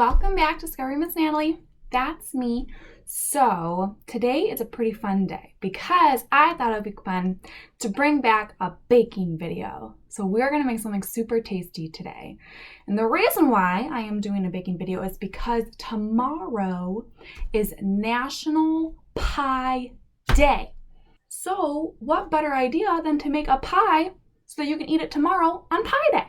Welcome back to Discovery Miss Natalie. That's me. So today is a pretty fun day because I thought it would be fun to bring back a baking video. So we're going to make something super tasty today. And the reason why I am doing a baking video is because tomorrow is National Pie Day. So what better idea than to make a pie so that you can eat it tomorrow on Pie Day.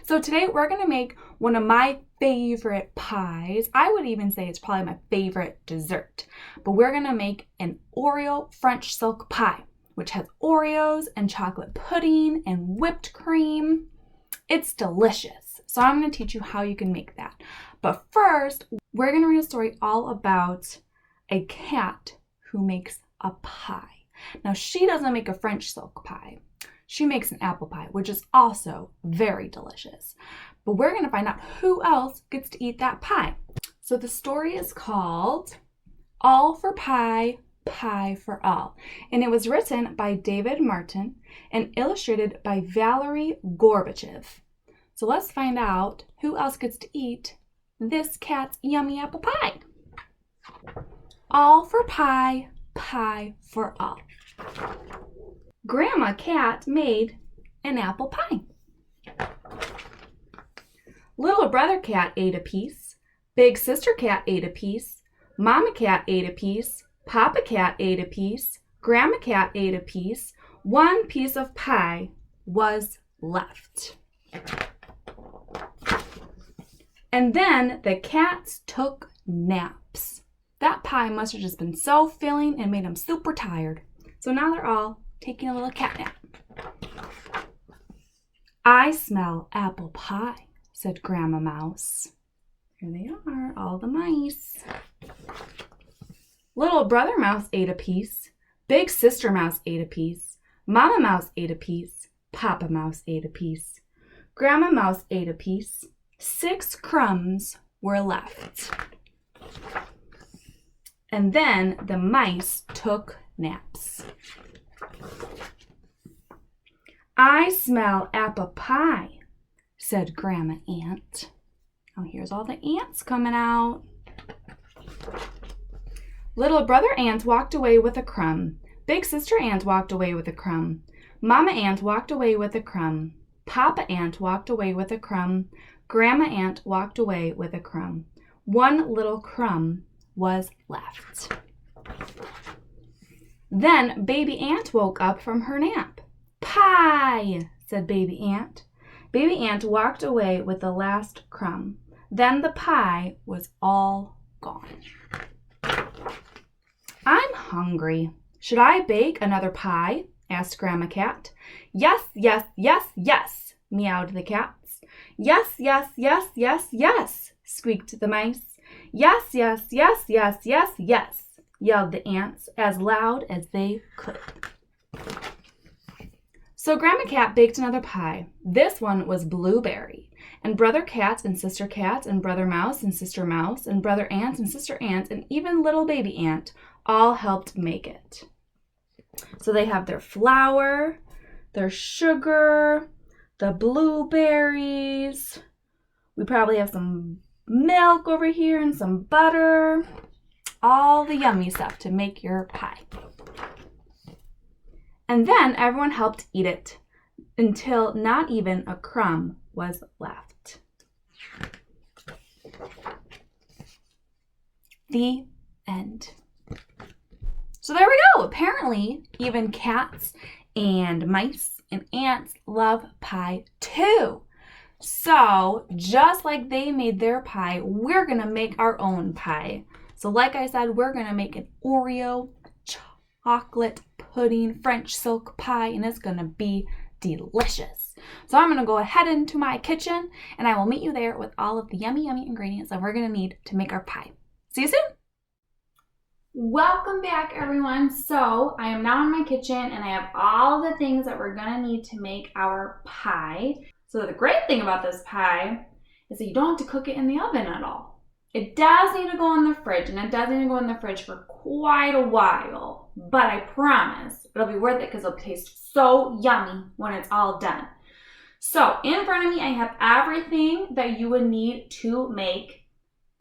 So today we're going to make one of my favorite pies. I would even say it's probably my favorite dessert. But we're going to make an Oreo French silk pie, which has Oreos and chocolate pudding and whipped cream. It's delicious. So I'm going to teach you how you can make that. But first, we're going to read a story all about a cat who makes a pie. Now, she doesn't make a French silk pie. She makes an apple pie, which is also very delicious. But we're going to find out who else gets to eat that pie. So the story is called All for Pie, Pie for All. And it was written by David Martin and illustrated by Valerie Gorbachev. So let's find out who else gets to eat this cat's yummy apple pie. All for pie, pie for all. Grandma Cat made an apple pie. Little brother cat ate a piece. Big sister cat ate a piece. Mama cat ate a piece. Papa cat ate a piece. Grandma cat ate a piece. One piece of pie was left. And then the cats took naps. That pie must have just been so filling and made them super tired. So now they're all taking a little cat nap. I smell apple pie, said Grandma Mouse. Here they are, all the mice. Little brother mouse ate a piece. Big sister mouse ate a piece. Mama mouse ate a piece. Papa mouse ate a piece. Grandma mouse ate a piece. 6 crumbs were left. And then the mice took naps. I smell apple pie, said Grandma Ant. Oh, here's all the ants coming out. Little brother ant walked away with a crumb. Big sister ant walked away with a crumb. Mama ant walked away with a crumb. Papa ant walked away with a crumb. Grandma ant walked away with a crumb. One little crumb was left. Then Baby Ant woke up from her nap. Pie, said Baby Ant. Baby Ant walked away with the last crumb. Then the pie was all gone. I'm hungry. Should I bake another pie? Asked Grandma Cat. Yes, yes, yes, yes, meowed the cats. Yes, yes, yes, yes, yes, squeaked the mice. Yes, yes, yes, yes, yes, yes, yelled the ants as loud as they could. So Grandma Cat baked another pie. This one was blueberry. And Brother Cat and Sister Cat and Brother Mouse and Sister Mouse and Brother Ant and Sister Ant and even little baby ant all helped make it. So they have their flour, their sugar, the blueberries. We probably have some milk over here and some butter. All the yummy stuff to make your pie. And then everyone helped eat it until not even a crumb was left. The end. So there we go. Apparently, even cats and mice and ants love pie too. So just like they made their pie, we're going to make our own pie. So like I said, we're going to make an Oreo chocolate pudding French silk pie, and it's going to be delicious. So I'm going to go ahead into my kitchen, and I will meet you there with all of the yummy, yummy ingredients that we're going to need to make our pie. See you soon. Welcome back, everyone. So I am now in my kitchen, and I have all the things that we're going to need to make our pie. So the great thing about this pie is that you don't have to cook it in the oven at all. It does need to go in the fridge, and it does need to go in the fridge for quite a while, but I promise it'll be worth it because it'll taste so yummy when it's all done. So in front of me, I have everything that you would need to make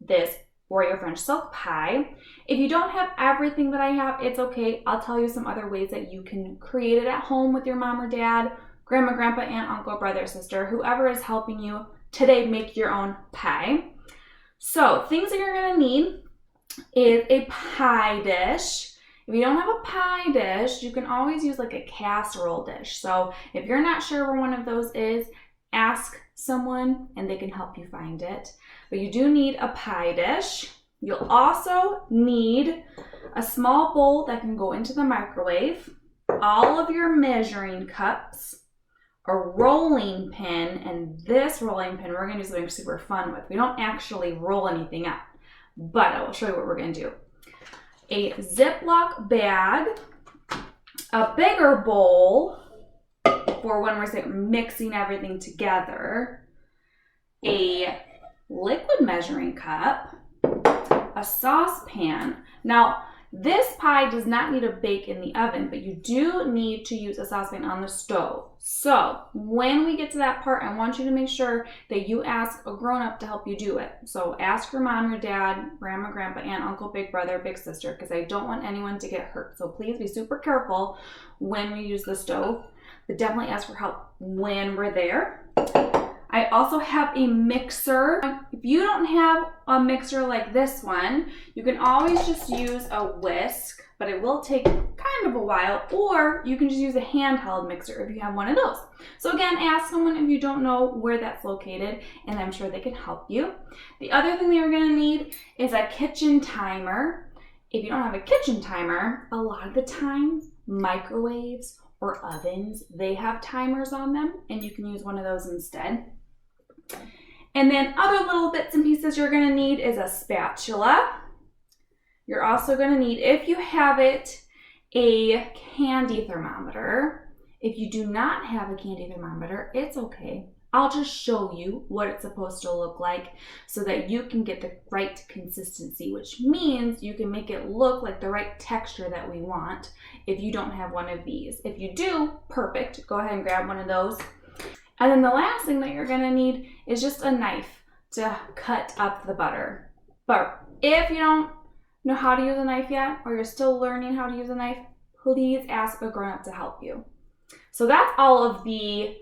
this Oreo French silk pie. If you don't have everything that I have, it's okay. I'll tell you some other ways that you can create it at home with your mom or dad, grandma, grandpa, aunt, uncle, brother, sister, whoever is helping you today make your own pie. So things that you're gonna need is a pie dish. If you don't have a pie dish, you can always use like a casserole dish. So if you're not sure where one of those is, ask someone and they can help you find it. But you do need a pie dish. You'll also need a small bowl that can go into the microwave, all of your measuring cups, a rolling pin, and this rolling pin we're gonna do something super fun with. We don't actually roll anything up, but I will show you what we're gonna do. A Ziploc bag, a bigger bowl for when we're mixing everything together, a liquid measuring cup, a saucepan. Now, this pie does not need to bake in the oven, but you do need to use a saucepan on the stove. So when we get to that part, I want you to make sure that you ask a grown-up to help you do it. So ask your mom, your dad, grandma, grandpa, aunt, uncle, big brother, big sister, because I don't want anyone to get hurt. So please be super careful when we use the stove, but definitely ask for help when we're there. I also have a mixer. If you don't have a mixer like this one, you can always just use a whisk, but it will take kind of a while, or you can just use a handheld mixer if you have one of those. So again, ask someone if you don't know where that's located, and I'm sure they can help you. The other thing that you're gonna need is a kitchen timer. If you don't have a kitchen timer, a lot of the time, microwaves or ovens, they have timers on them, and you can use one of those instead. And then other little bits and pieces you're gonna need is a spatula. You're also gonna need, if you have it, a candy thermometer. If you do not have a candy thermometer, it's okay. I'll just show you what it's supposed to look like so that you can get the right consistency, which means you can make it look like the right texture that we want if you don't have one of these. If you do, perfect. Go ahead and grab one of those. And then the last thing that you're gonna need is just a knife to cut up the butter. But if you don't know how to use a knife yet, or you're still learning how to use a knife, please ask a grown-up to help you. So that's all of the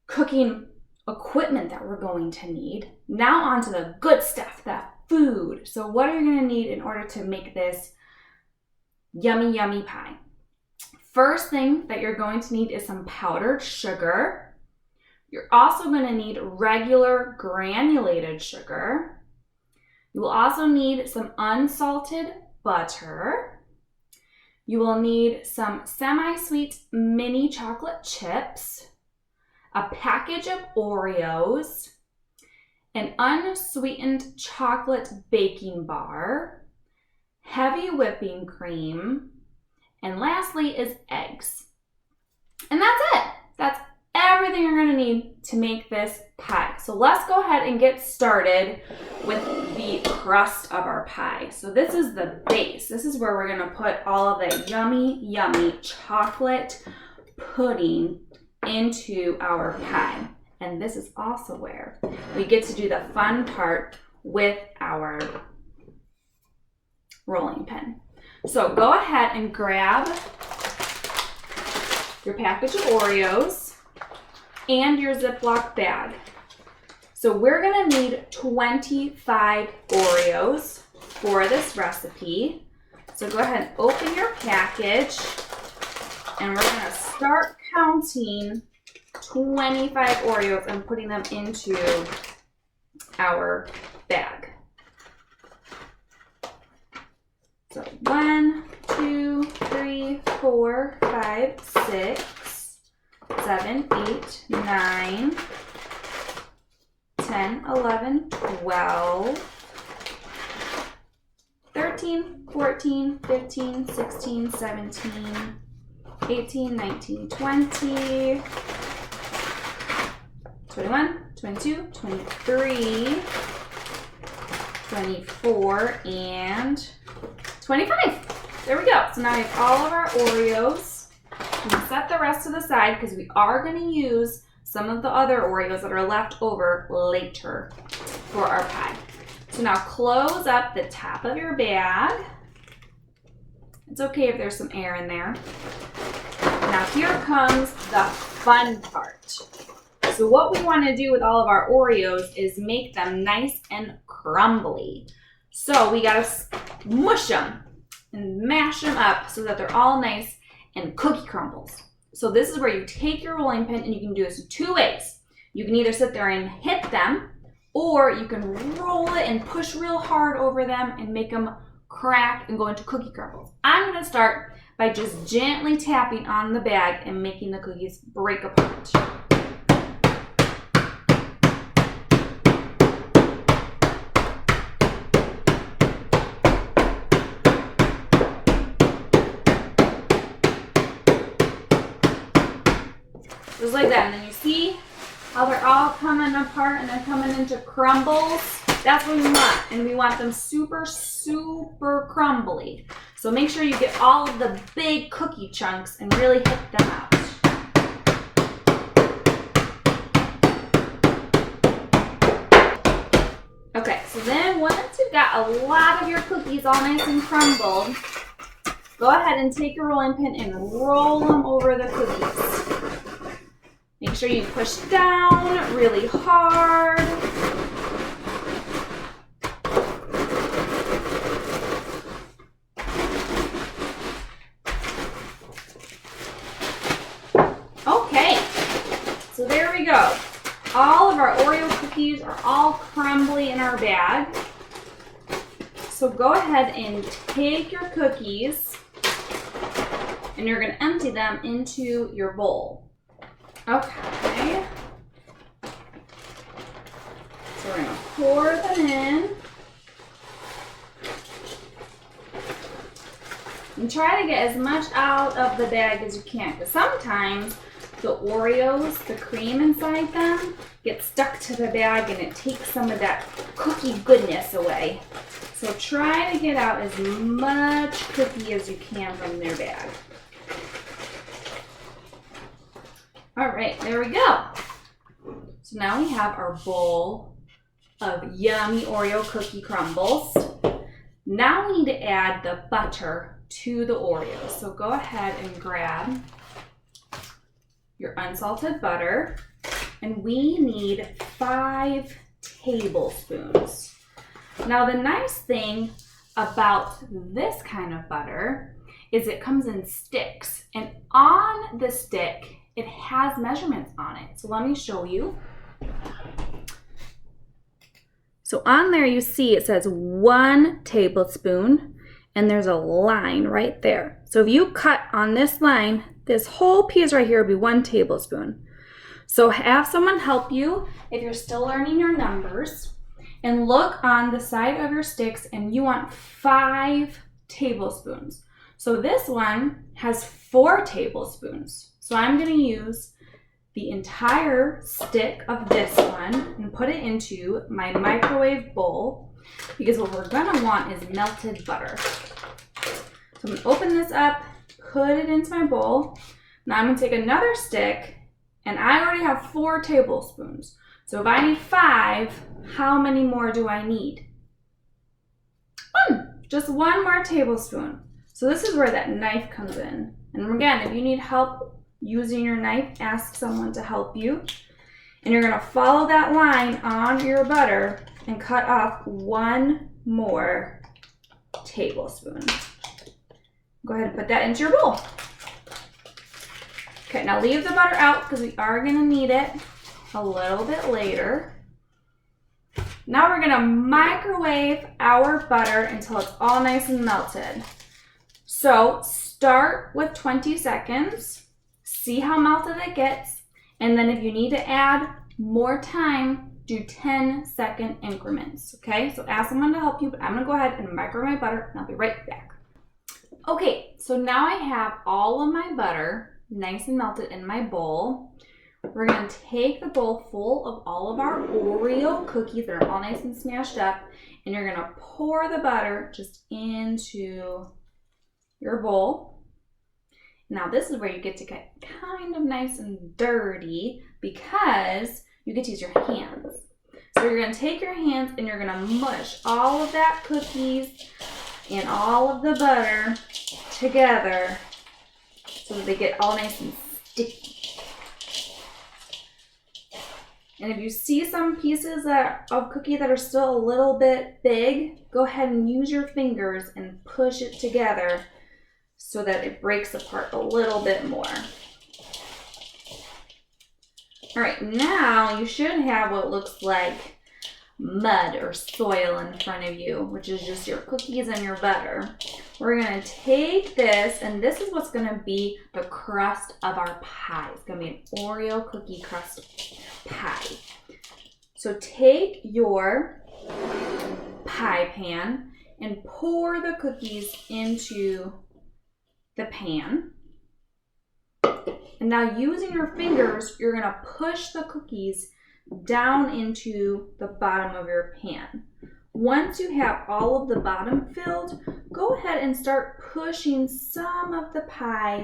cooking equipment that we're going to need. Now on to the good stuff, the food. So what are you gonna need in order to make this yummy, yummy pie? First thing that you're going to need is some powdered sugar. You're also going to need regular granulated sugar. You will also need some unsalted butter. You will need some semi-sweet mini chocolate chips, a package of Oreos, an unsweetened chocolate baking bar, heavy whipping cream, and lastly is eggs. And that's it. That's everything you're gonna need to make this pie. So let's go ahead and get started with the crust of our pie. So this is the base. This is where we're gonna put all of that yummy, yummy chocolate pudding into our pie. And this is also where we get to do the fun part with our rolling pin. So go ahead and grab your package of Oreos and your Ziploc bag. So we're gonna need 25 Oreos for this recipe. So go ahead and open your package and we're gonna start counting 25 Oreos and putting them into our bag. So 1, 2, 3, 4, 5, 6, 7, 8, 9, 10, 11, 12, 13, 14, 15, 16, 17, 18, 19, 20, 21, 22, 23, 24, and 25. There we go. So now we have all of our Oreos. We'll set the rest to the side because we are going to use some of the other Oreos that are left over later for our pie. So So now close up the top of your bag. It's okay if there's some air in there. Now here comes the fun part. So what we want to do with all of our Oreos is make them nice and crumbly. So we gotta mush them and mash them up so that they're all nice and cookie crumbles. So this is where you take your rolling pin, and you can do this in two ways. You can either sit there and hit them, or you can roll it and push real hard over them and make them crack and go into cookie crumbles. I'm gonna start by just gently tapping on the bag and making the cookies break apart. Just like that, and then you see how they're all coming apart and they're coming into crumbles. That's what we want, and we want them super, super crumbly. So make sure you get all of the big cookie chunks and really hit them out. Okay, so then once you've got a lot of your cookies all nice and crumbled, go ahead and take your rolling pin and roll them over the cookies. Make sure you push down really hard. Okay, so there we go. All of our Oreo cookies are all crumbly in our bag. So go ahead and take your cookies and you're going to empty them into your bowl. Okay. So we're going to pour them in. And try to get as much out of the bag as you can, because sometimes the Oreos, the cream inside them, get stuck to the bag and it takes some of that cookie goodness away. So try to get out as much cookie as you can from their bag. All right, there we go. So now we have our bowl of yummy Oreo cookie crumbles. Now we need to add the butter to the Oreos. So go ahead and grab your unsalted butter, and we need 5 tablespoons. Now the nice thing about this kind of butter is it comes in sticks, and on the stick it has measurements on it. So let me show you. So on there you see it says 1 tablespoon, and there's a line right there. So if you cut on this line, this whole piece right here would be 1 tablespoon. So have someone help you if you're still learning your numbers, and look on the side of your sticks, and you want 5 tablespoons. So this one has 4 tablespoons. So I'm going to use the entire stick of this one and put it into my microwave bowl, because what we're going to want is melted butter. So I'm going to open this up, put it into my bowl. Now I'm going to take another stick, and I already have 4 tablespoons. So if I need 5, how many more do I need? 1, just 1 more tablespoon. So this is where that knife comes in. And again, if you need help using your knife, ask someone to help you. And you're going to follow that line on your butter and cut off 1 more tablespoon. Go ahead and put that into your bowl. Okay, now leave the butter out because we are going to need it a little bit later. Now we're going to microwave our butter until it's all nice and melted. So start with 20 seconds, see how melted it gets, and then if you need to add more time, do 10-second increments, okay? So ask someone to help you, but I'm gonna go ahead and microwave my butter, and I'll be right back. Okay, so now I have all of my butter nice and melted in my bowl. We're gonna take the bowl full of all of our Oreo cookies that are all nice and smashed up, and you're gonna pour the butter just into your bowl. Now this is where you get to get kind of nice and dirty because you get to use your hands. So you're gonna take your hands and you're gonna mush all of that cookies and all of the butter together so that they get all nice and sticky. And if you see some pieces of cookie that are still a little bit big, go ahead and use your fingers and push it together so that it breaks apart a little bit more. All right, now you should have what looks like mud or soil in front of you, which is just your cookies and your butter. We're gonna take this, and this is what's gonna be the crust of our pie. It's gonna be an Oreo cookie crust pie. So take your pie pan and pour the cookies into the pan. And now using your fingers, you're gonna push the cookies down into the bottom of your pan. Once you have all of the bottom filled, go ahead and start pushing some of the pie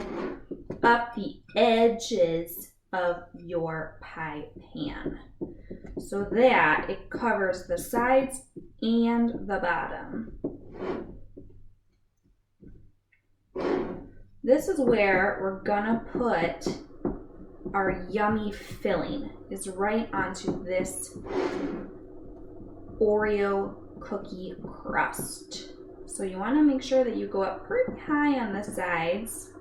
up the edges of your pie pan so that it covers the sides and the bottom. This is where we're gonna put our yummy filling, is right onto this Oreo cookie crust. So you want to make sure that you go up pretty high on the sides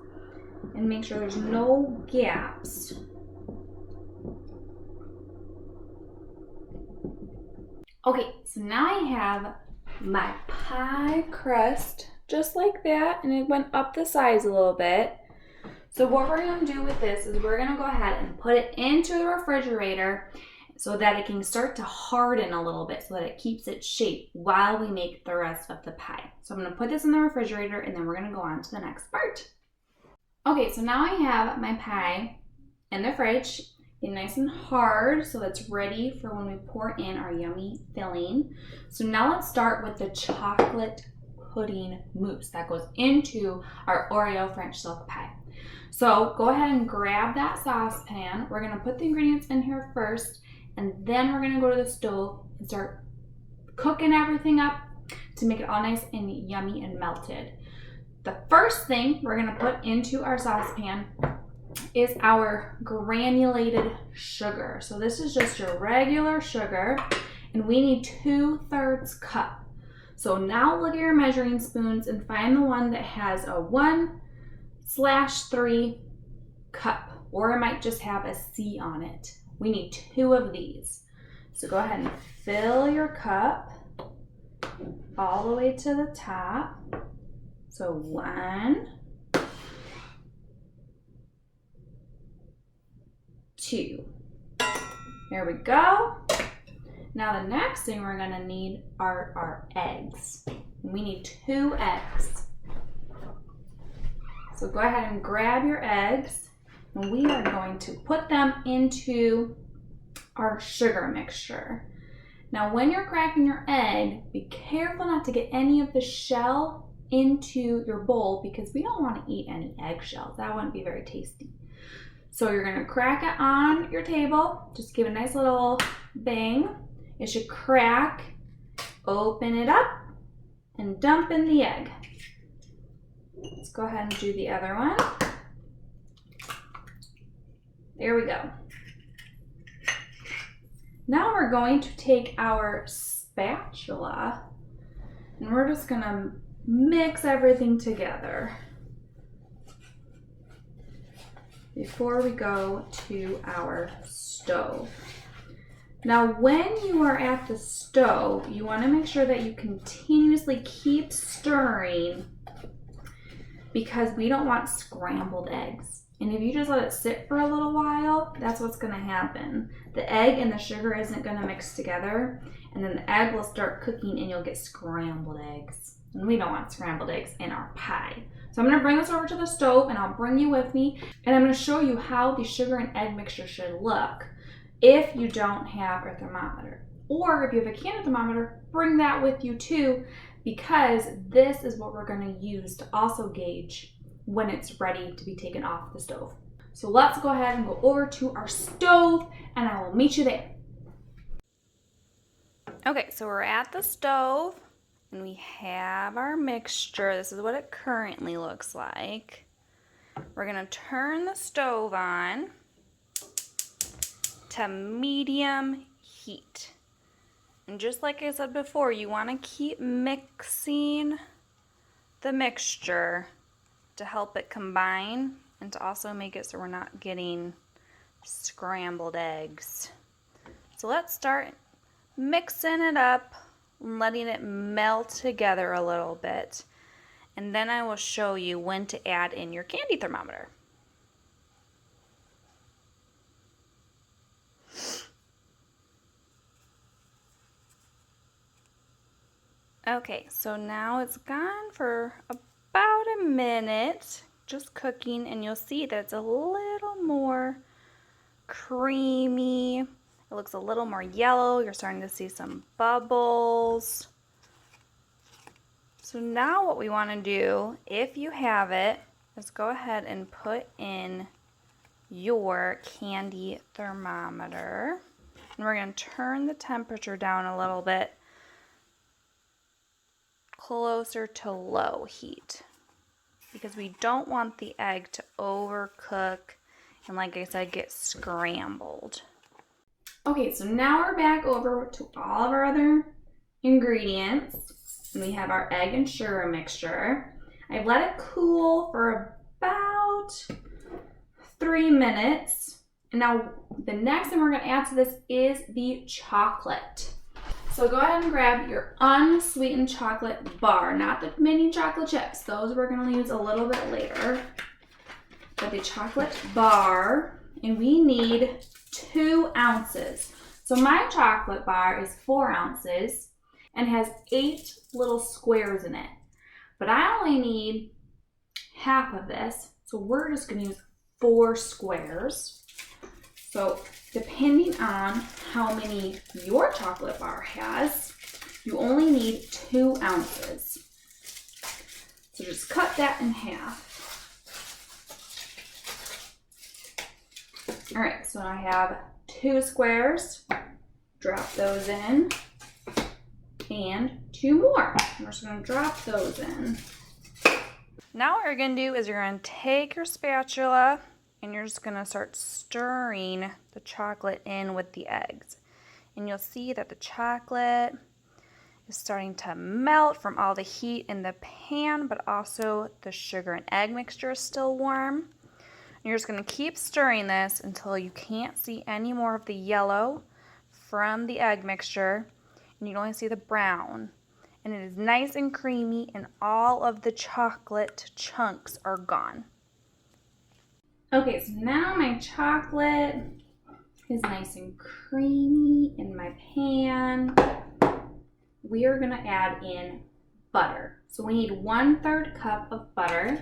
and make sure there's no gaps. Okay, so now I have my pie crust just like that, and it went up the sides a little bit. So what we're going to do with this is we're going to go ahead and put it into the refrigerator so that it can start to harden a little bit so that it keeps its shape while we make the rest of the pie. So I'm going to put this in the refrigerator and then we're going to go on to the next part. Okay, so now I have my pie in the fridge, getting nice and hard so it's ready for when we pour in our yummy filling. So now let's start with the chocolate pudding mousse that goes into our Oreo French silk pie. So go ahead and grab that saucepan. We're gonna put the ingredients in here first, and then we're gonna go to the stove and start cooking everything up to make it all nice and yummy and melted. The first thing we're gonna put into our saucepan is our granulated sugar. So this is just your regular sugar, and we need 2/3 cup. So now look at your measuring spoons and find the one that has a 1/3 cup, or it might just have a C on it. We need 2 of these. So go ahead and fill your cup all the way to the top. So 1, 2. There we go. Now the next thing we're gonna need are our eggs. We need 2 eggs. So go ahead and grab your eggs, and we are going to put them into our sugar mixture. Now when you're cracking your egg, be careful not to get any of the shell into your bowl because we don't want to eat any eggshells. That wouldn't be very tasty. So you're gonna crack it on your table. Just give it a nice little bang. It should crack. Open it up and dump in the egg. Let's go ahead and do the other one. There we go. Now we're going to take our spatula and we're just gonna mix everything together before we go to our stove. Now when you are at the stove, you want to make sure that you continuously keep stirring because we don't want scrambled eggs. And if you just let it sit for a little while, that's what's going to happen. The egg and the sugar isn't going to mix together, and then the egg will start cooking and you'll get scrambled eggs. And we don't want scrambled eggs in our pie. So I'm going to bring this over to the stove and I'll bring you with me, and I'm going to show you how the sugar and egg mixture should look if you don't have a thermometer. Or if you have a can thermometer, bring that with you too, because this is what we're going to use to also gauge when it's ready to be taken off the stove. So let's go ahead and go over to our stove and I will meet you there. Okay, so we're at the stove and we have our mixture. This is what it currently looks like. We're gonna turn the stove on to medium heat. And just like I said before, you wanna keep mixing the mixture to help it combine and to also make it so we're not getting scrambled eggs. So let's start mixing it up and letting it melt together a little bit. And then I will show you when to add in your candy thermometer. Okay, so now it's gone for about a minute, just cooking, and you'll see that it's a little more creamy. It looks a little more yellow. You're starting to see some bubbles. So now what we want to do, if you have it, is go ahead and put in your candy thermometer. And we're going to turn the temperature down a little bit, closer to low heat, because we don't want the egg to overcook and, like I said, get scrambled. Okay, so now we're back over to all of our other ingredients, and we have our egg and sugar mixture. I've let it cool for about 3 minutes. And now the next thing we're going to add to this is the chocolate. So go ahead and grab your unsweetened chocolate bar, not the mini chocolate chips. Those we're going to use a little bit later. But the chocolate bar, and we need 2 ounces. So my chocolate bar is 4 ounces and has 8 little squares in it. But I only need half of this, so we're just going to use 4 squares. So depending on how many your chocolate bar has, you only need 2 ounces. So just cut that in half. All right, so I have 2 squares. Drop those in. And 2 more. We're just going to drop those in. Now what you're going to do is you're going to take your spatula and you're just going to start stirring the chocolate in with the eggs. And you'll see that the chocolate is starting to melt from all the heat in the pan, but also the sugar and egg mixture is still warm. And you're just going to keep stirring this until you can't see any more of the yellow from the egg mixture, and you can only see the brown. And it is nice and creamy, and all of the chocolate chunks are gone. Okay, so now my chocolate is nice and creamy in my pan. We are going to add in butter. So we need 1/3 cup of butter.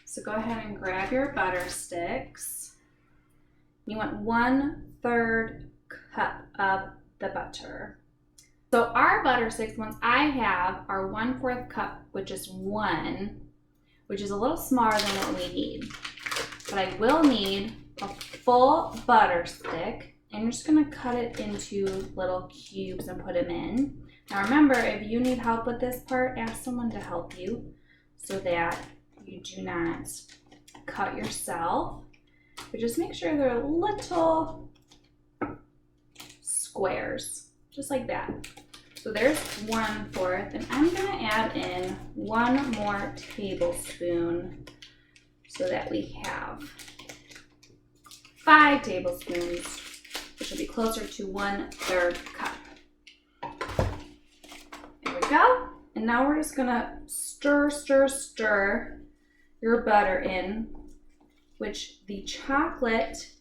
So go ahead and grab your butter sticks. You want 1/3 cup of the butter. So our butter sticks, ones I have, are 1/4 cup, which is 1, which is a little smaller than what we need. But I will need a full butter stick, and you're just going to cut it into little cubes and put them in. Now remember, if you need help with this part, ask someone to help you so that you do not cut yourself. But just make sure they're little squares, just like that. So there's 1/4, and I'm going to add in 1 more tablespoon so that we have 5 tablespoons, which will be closer to 1/3 cup. There we go. And now we're just going to stir your butter in, which the chocolate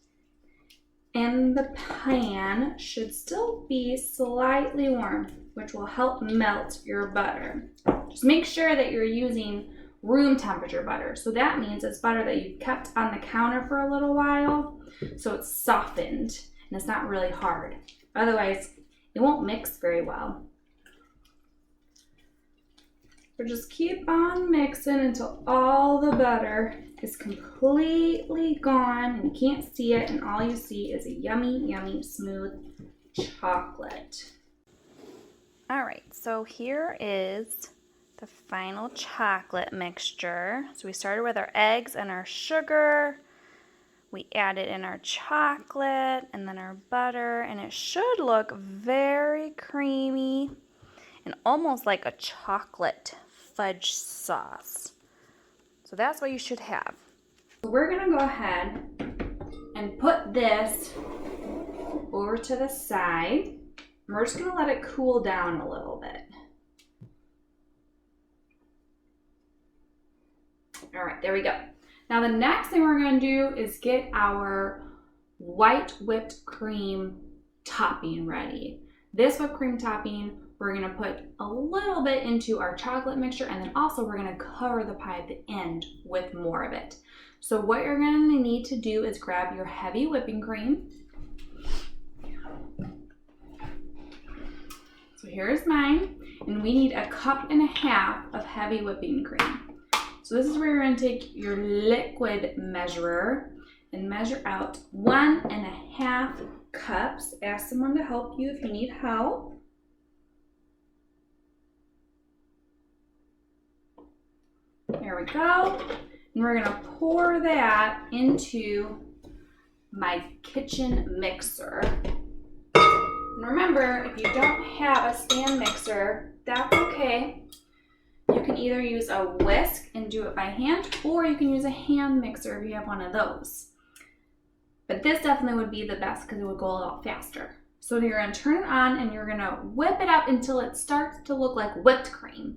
in the pan should still be slightly warm, which will help melt your butter. Just make sure that you're using room temperature butter. So that means it's butter that you've kept on the counter for a little while, so it's softened and it's not really hard. Otherwise, it won't mix very well. So just keep on mixing until all the butter is completely gone and you can't see it, and all you see is a yummy, yummy, smooth chocolate. All right, so here is the final chocolate mixture. So we started with our eggs and our sugar. We added in our chocolate and then our butter, and it should look very creamy and almost like a chocolate fudge sauce. So that's what you should have. So we're gonna go ahead and put this over to the side. We're just gonna let it cool down a little bit. All right, there we go. Now the next thing we're gonna do is get our white whipped cream topping ready. This whipped cream topping, we're gonna put a little bit into our chocolate mixture, and then also we're gonna cover the pie at the end with more of it. So what you're gonna need to do is grab your heavy whipping cream. So here's mine, and we need 1.5 cups of heavy whipping cream. So this is where you're gonna take your liquid measurer and measure out 1.5 cups. Ask someone to help you if you need help. There we go. And we're gonna pour that into my kitchen mixer. And remember, if you don't have a stand mixer, that's okay. You can either use a whisk and do it by hand, or you can use a hand mixer if you have one of those. But this definitely would be the best because it would go a lot faster. So you're gonna turn it on and you're gonna whip it up until it starts to look like whipped cream.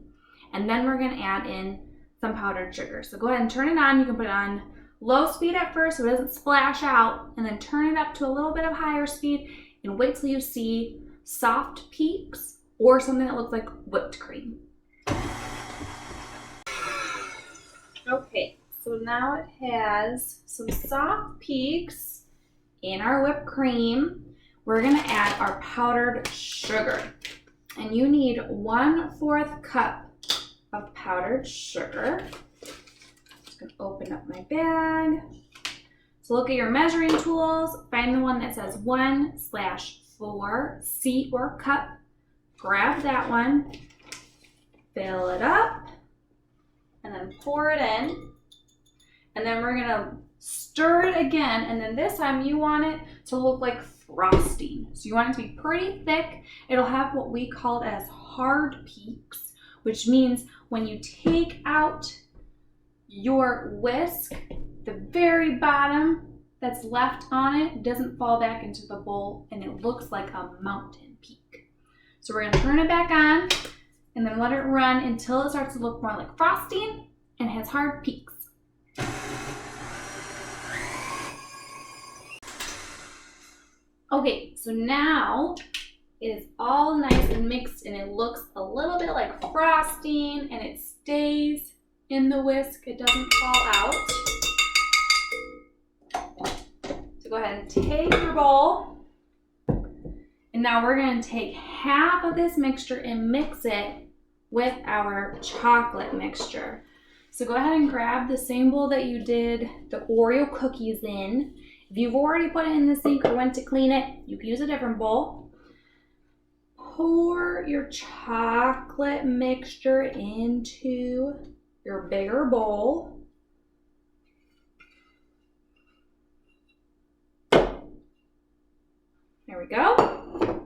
And then we're gonna add in some powdered sugar. So go ahead and turn it on. You can put it on low speed at first so it doesn't splash out, and then turn it up to a little bit of higher speed and wait till you see soft peaks or something that looks like whipped cream. Okay, so now it has some soft peaks in our whipped cream. We're gonna add our powdered sugar. And you need 1/4 cup of powdered sugar. Just gonna open up my bag. So look at your measuring tools, find the one that says 1/4 C or cup. Grab that one, fill it up, and then pour it in. And then we're gonna stir it again, and then this time you want it to look like frosting. So you want it to be pretty thick. It'll have what we call as hard peaks, which means when you take out your whisk, the very bottom that's left on it doesn't fall back into the bowl, and it looks like a mountain peak. So we're gonna turn it back on and then let it run until it starts to look more like frosting and has hard peaks. Okay, so now it is all nice and mixed, and it looks a little bit like frosting, and it stays in the whisk. It doesn't fall out. So go ahead and take your bowl, and now we're going to take half of this mixture and mix it with our chocolate mixture. So go ahead and grab the same bowl that you did the Oreo cookies in. If you've already put it in the sink or went to clean it, you can use a different bowl. Pour your chocolate mixture into your bigger bowl. There we go.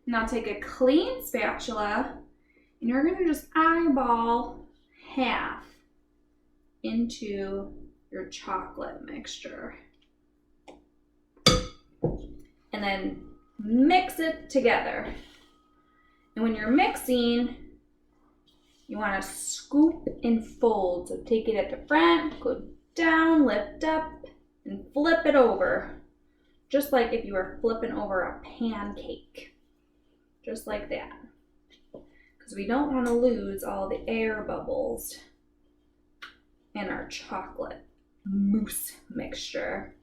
Now take a clean spatula, and you're going to just eyeball half into your chocolate mixture. And then mix it together. And when you're mixing, you want to scoop and fold. So take it at the front, go down, lift up, and flip it over. Just like if you were flipping over a pancake. Just like that. Because we don't want to lose all the air bubbles in our chocolate mousse mixture.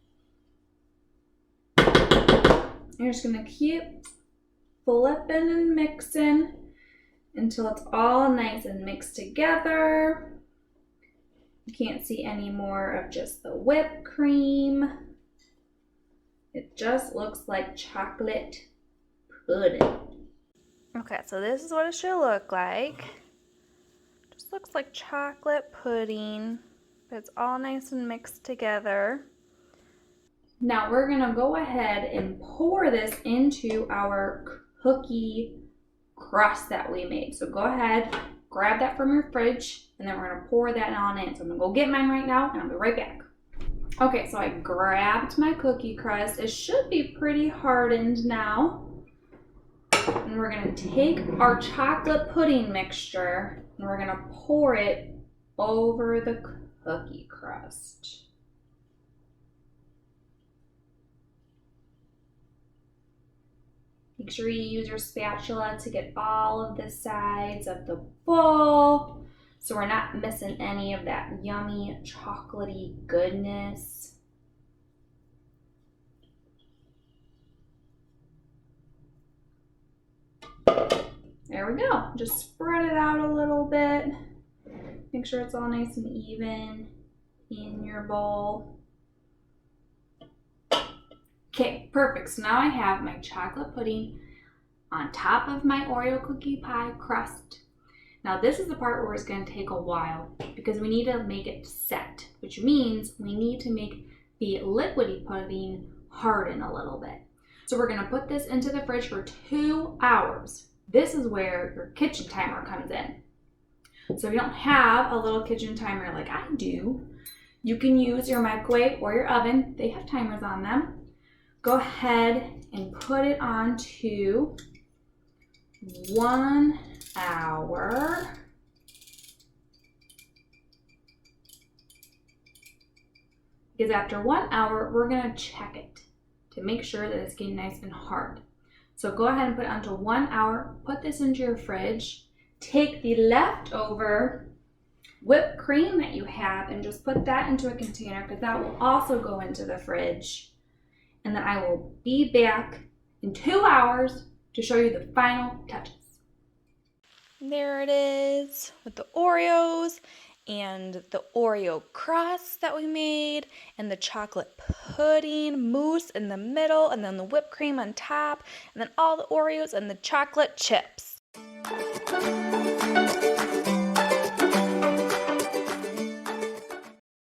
You're just going to keep flipping and mixing until it's all nice and mixed together. You can't see any more of just the whipped cream. It just looks like chocolate pudding. Okay, so this is what it should look like. Just looks like chocolate pudding, but it's all nice and mixed together. Now we're gonna go ahead and pour this into our cookie crust that we made. So go ahead, grab that from your fridge, and then we're gonna pour that on in. So I'm gonna go get mine right now, and I'll be right back. Okay, so I grabbed my cookie crust. It should be pretty hardened now. And we're gonna take our chocolate pudding mixture, and we're gonna pour it over the cookie crust. Make sure you use your spatula to get all of the sides of the bowl so we're not missing any of that yummy chocolatey goodness. There we go. Just spread it out a little bit. Make sure it's all nice and even in your bowl. Okay, perfect. So now I have my chocolate pudding on top of my Oreo cookie pie crust. Now this is the part where it's going to take a while because we need to make it set, which means we need to make the liquidy pudding harden a little bit. So we're going to put this into the fridge for 2 hours. This is where your kitchen timer comes in. So if you don't have a little kitchen timer like I do, you can use your microwave or your oven. They have timers on them. Go ahead and put it on to 1 hour. Because after 1 hour, we're gonna check it to make sure that it's getting nice and hard. So go ahead and put it onto 1 hour, put this into your fridge, take the leftover whipped cream that you have and just put that into a container because that will also go into the fridge. And then I will be back in 2 hours to show you the final touches. There it is with the Oreos and the Oreo crust that we made and the chocolate pudding mousse in the middle and then the whipped cream on top and then all the Oreos and the chocolate chips.